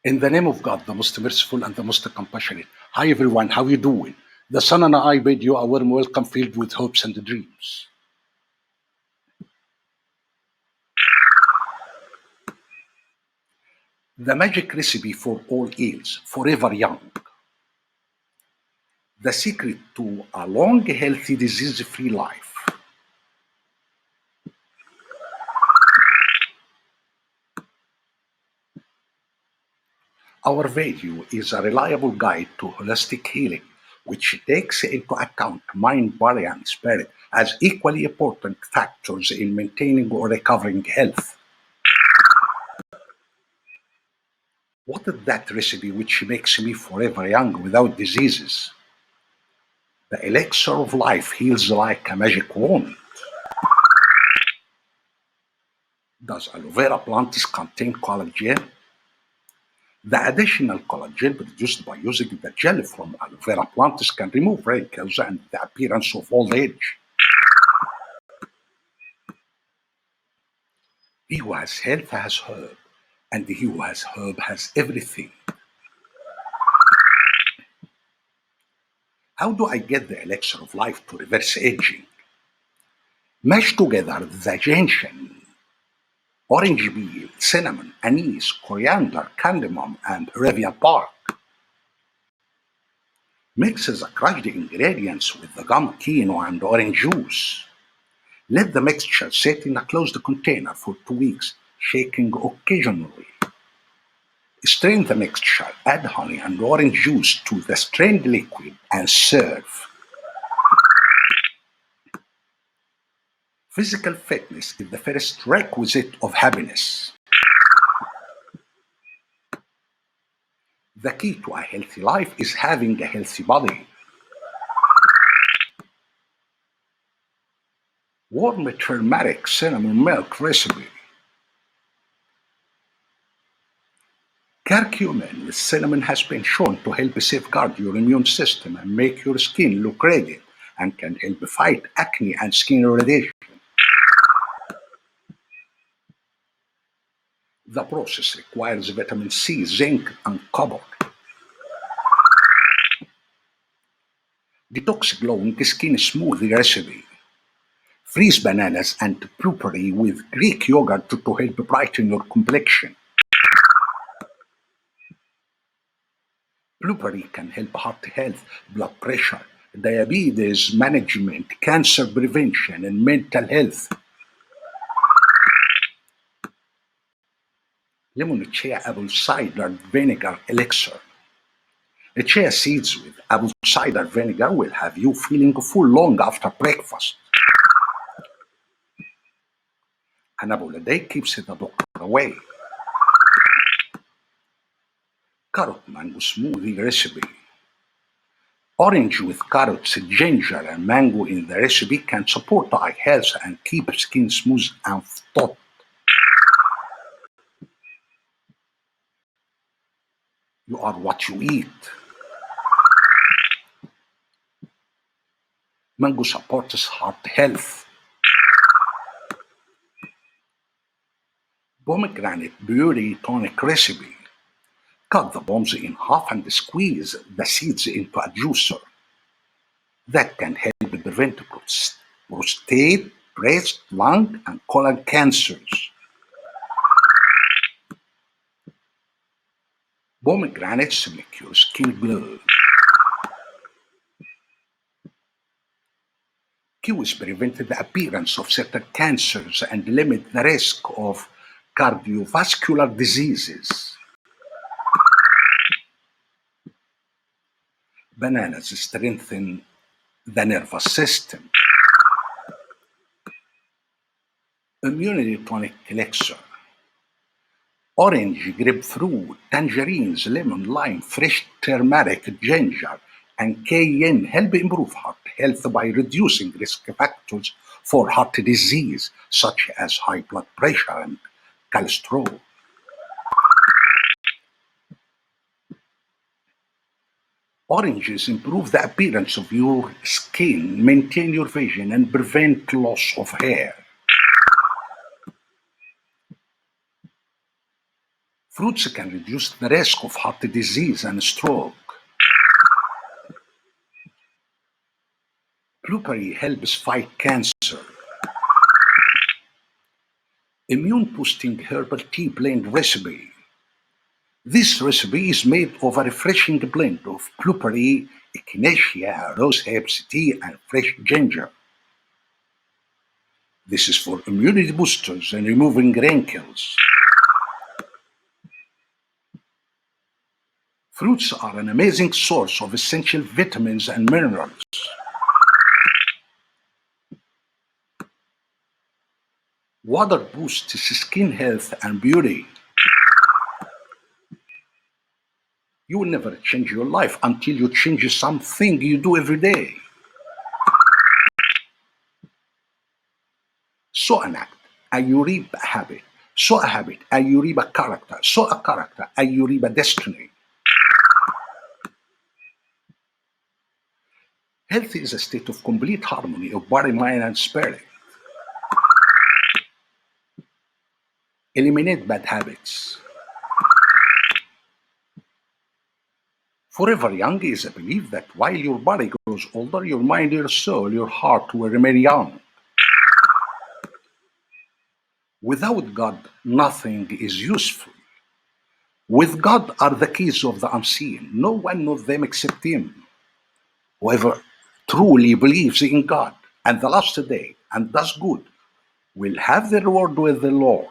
In the name of God, the most merciful and the most compassionate. Hi everyone, how you doing? The sun and I bid you a warm welcome filled with hopes and dreams. The magic recipe for all ills, forever young. The secret to a long, healthy, disease-free life. Our value is a reliable guide to holistic healing, which takes into account mind, body, and spirit as equally important factors in maintaining or recovering health. What is that recipe which makes me forever young without diseases? The elixir of life heals like a magic wand. Does aloe vera plants contain collagen? The additional collagen produced by using the gel from aloe vera plants can remove wrinkles and the appearance of old age. He who has health has herb, and he who has herb has everything. How do I get the elixir of life to reverse aging? Mash together the ginseng, orange peel, cinnamon, anise, coriander, cardamom, and Arabian bark. Mix the crushed ingredients with the gum, quinoa, and orange juice. Let the mixture sit in a closed container for 2 weeks, shaking occasionally. Strain the mixture, add honey and orange juice to the strained liquid, and serve. Physical fitness is the first requisite of happiness. The key to a healthy life is having a healthy body. Warm turmeric cinnamon milk recipe. Curcumin with cinnamon has been shown to help safeguard your immune system and make your skin look radiant and can help fight acne and skin irritation. The process requires vitamin C, zinc, and copper. Detox glowing skin smoothie recipe. Freeze bananas and blueberry with Greek yogurt to help brighten your complexion. Blueberry can help heart health, blood pressure, diabetes management, cancer prevention, and mental health. Lemon chia apple cider vinegar elixir. Chia seeds with apple cider vinegar will have you feeling full long after breakfast. An apple a day keeps the doctor away. Carrot mango smoothie recipe. Orange with carrots, ginger, and mango in the recipe can support eye health and keep skin smooth and taut. You are what you eat. Mango supports heart health. Pomegranate puree tonic recipe. Cut the poms in half and squeeze the seeds into a juicer. That can help prevent prostate, breast, lung, and colon cancers. Pomegranates make your skin glow. Kiwis prevent the appearance of certain cancers and limit the risk of cardiovascular diseases. Bananas strengthen the nervous system. Immunity tonic elixir. Orange, grapefruit, tangerines, lemon, lime, fresh turmeric, ginger, and cayenne help improve heart health by reducing risk factors for heart disease, such as high blood pressure and cholesterol. Oranges improve the appearance of your skin, maintain your vision, and prevent loss of hair. Fruits can reduce the risk of heart disease and stroke. Blueberry helps fight cancer. Immune boosting herbal tea blend recipe. This recipe is made of a refreshing blend of blueberry, echinacea, rose-hips tea, and fresh ginger. This is for immunity boosters and removing wrinkles. Fruits are an amazing source of essential vitamins and minerals. Water boosts skin health and beauty. You will never change your life until you change something you do every day. Sow an act, and you reap a habit. Sow a habit, and you reap a character. Sow a character, and you reap a destiny. Health is a state of complete harmony of body, mind, and spirit. Eliminate bad habits. Forever young is a belief that while your body grows older, your mind, your soul, your heart will remain young. Without God, nothing is useful. With God are the keys of the unseen. No one knows them except Him. Whoever truly believes in God and the last day and does good will have their reward with the Lord,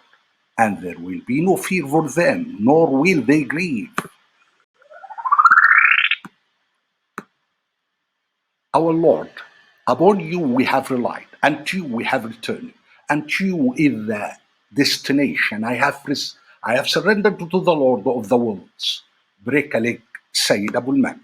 and there will be no fear for them, nor will they grieve. Our Lord, upon you we have relied, and to you we have returned, and to you is the destination. I have surrendered to the Lord of the worlds. Break a leg, Sayyid Abul Mak.